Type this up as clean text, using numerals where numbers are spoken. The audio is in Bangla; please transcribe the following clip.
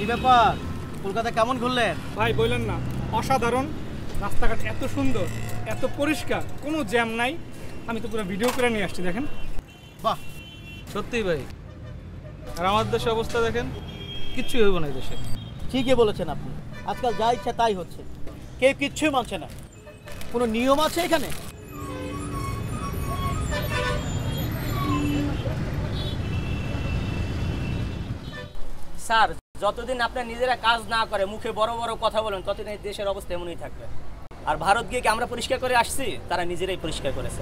কি ব্যাপার, কলকাতা কেমন ঘুরলেন? ভাই বললেন না, অসাধারণ। রাস্তাঘাট এত সুন্দর, এত পরিষ্কার, কোনো জ্যাম নাই। আমি তো পুরো ভিডিও করে নিয়ে আসছি, দেখেন। বাহ, সত্যিই ভাই। আর আমাদের দেশের অবস্থা দেখেন, কিচ্ছুই হইব না এই দেশে। ঠিকই বলেছেন আপনি। আজকাল যা ইচ্ছা তাই হচ্ছে, কেউ কিচ্ছুই মানছে না। কোনো নিয়ম আছে এখানে? স্যার, যতদিন আপনার নিজেরা কাজ না করে মুখে বড় বড় কথা বলেন, ততদিন এই দেশের অবস্থা এমনই থাকবে। আর ভারত গিয়ে কি আমরা পরিষ্কার করে আসছি? তারা নিজেরাই পরিষ্কার করেছে।